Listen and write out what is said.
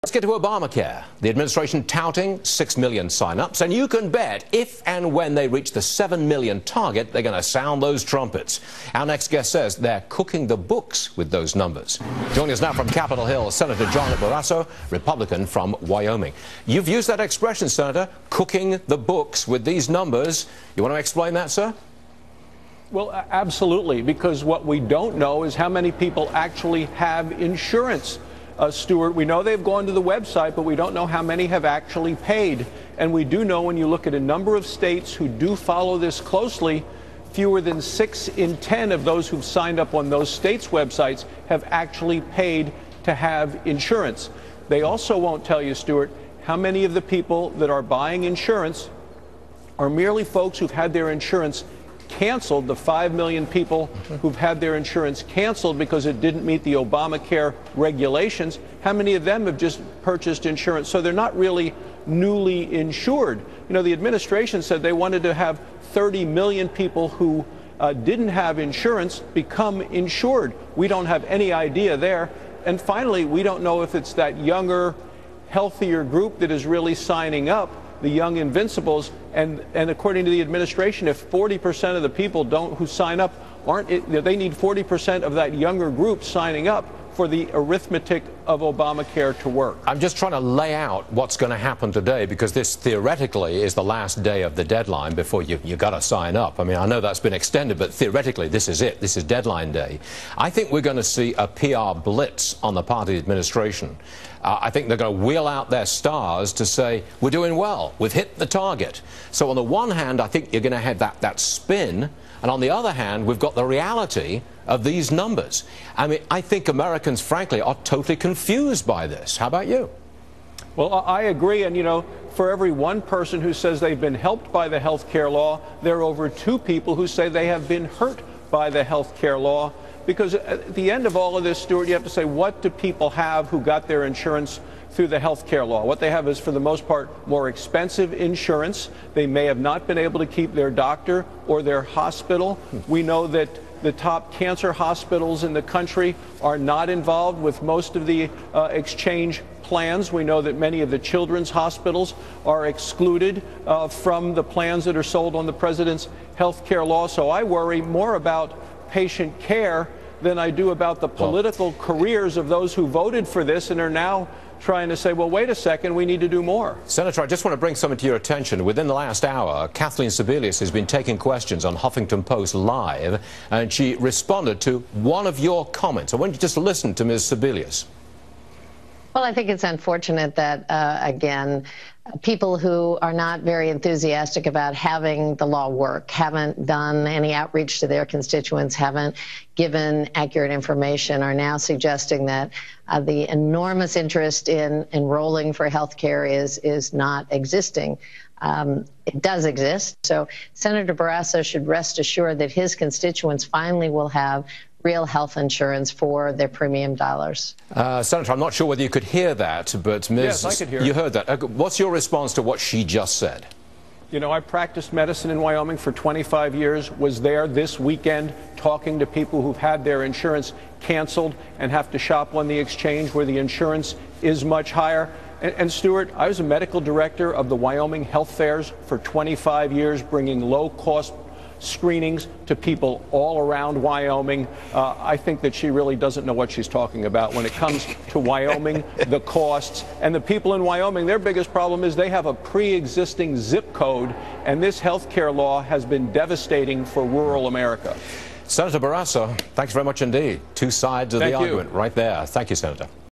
Let's get to Obamacare. The administration touting 6 million sign-ups, and you can bet if and when they reach the 7 million target, they're going to sound those trumpets. Our next guest says they're cooking the books with those numbers. Joining us now from Capitol Hill, Senator John Barrasso, Republican from Wyoming. You've used that expression, Senator, cooking the books with these numbers. You want to explain that, sir? Well, absolutely, because what we don't know is how many people actually have insurance. Stuart, we know they've gone to the website, but we don't know how many have actually paid. And we do know when you look at a number of states who do follow this closely, fewer than 6 in 10 of those who've signed up on those states' websites have actually paid to have insurance. They also won't tell you, Stuart, how many of the people that are buying insurance are merely folks who've had their insurance canceled, the 5 million people who've had their insurance canceled because it didn't meet the Obamacare regulations. How many of them have just purchased insurance? So they're not really newly insured. You know, the administration said they wanted to have 30 million people who didn't have insurance become insured. We don't have any idea there. And finally, we don't know if it's that younger, healthier group that is really signing up, the young invincibles, and according to the administration, if 40% of the people who sign up they need 40% of that younger group signing up for the arithmetic of Obamacare to work. I'm just trying to lay out what's going to happen today, because this theoretically is the last day of the deadline before you got to sign up. I mean, I know that's been extended, but theoretically this is it. This is deadline day. I think we're going to see a PR blitz on the part of the administration. I think they're going to wheel out their stars to say, we're doing well, we've hit the target. So on the one hand, I think you're going to have that spin, and on the other hand, we've got the reality of these numbers. I mean, I think Americans, frankly, are totally confused by this. How about you? Well, I agree. And, you know, for every one person who says they've been helped by the health care law, there are over 2 people who say they have been hurt by the health care law. Because at the end of all of this, Stuart, you have to say, what do people have who got their insurance through the health care law? What they have is, for the most part, more expensive insurance. They may have not been able to keep their doctor or their hospital. We know that the top cancer hospitals in the country are not involved with most of the exchange plans. We know that many of the children's hospitals are excluded from the plans that are sold on the president's health care law. So I worry more about patient care than I do about the political careers of those who voted for this and are now trying to say, well, wait a second, we need to do more. Senator, I just want to bring something to your attention. Within the last hour, Kathleen Sebelius has been taking questions on Huffington Post Live, and she responded to one of your comments. I want you to just listen to Ms. Sebelius. Well, I think it's unfortunate that, again, people who are not very enthusiastic about having the law work, haven't done any outreach to their constituents, haven't given accurate information, are now suggesting that the enormous interest in enrolling for health care is not existing. It does exist. So Senator Barrasso should rest assured that his constituents finally will have real health insurance for their premium dollars. Senator, I'm not sure whether you could hear that, but Ms. Yes, I could hear you it. Heard that. What's your response to what she just said? You know, I practiced medicine in Wyoming for 25 years, was there this weekend talking to people who've had their insurance canceled and have to shop on the exchange where the insurance is much higher. And Stuart, I was a medical director of the Wyoming Health Fairs for 25 years, bringing low-cost screenings to people all around Wyoming. I think that she really doesn't know what she's talking about when it comes to Wyoming, the costs. And the people in Wyoming, their biggest problem is they have a pre-existing zip code, and this health care law has been devastating for rural America. Senator Barrasso, thanks very much indeed. Two sides of the argument right there. Thank you, Senator.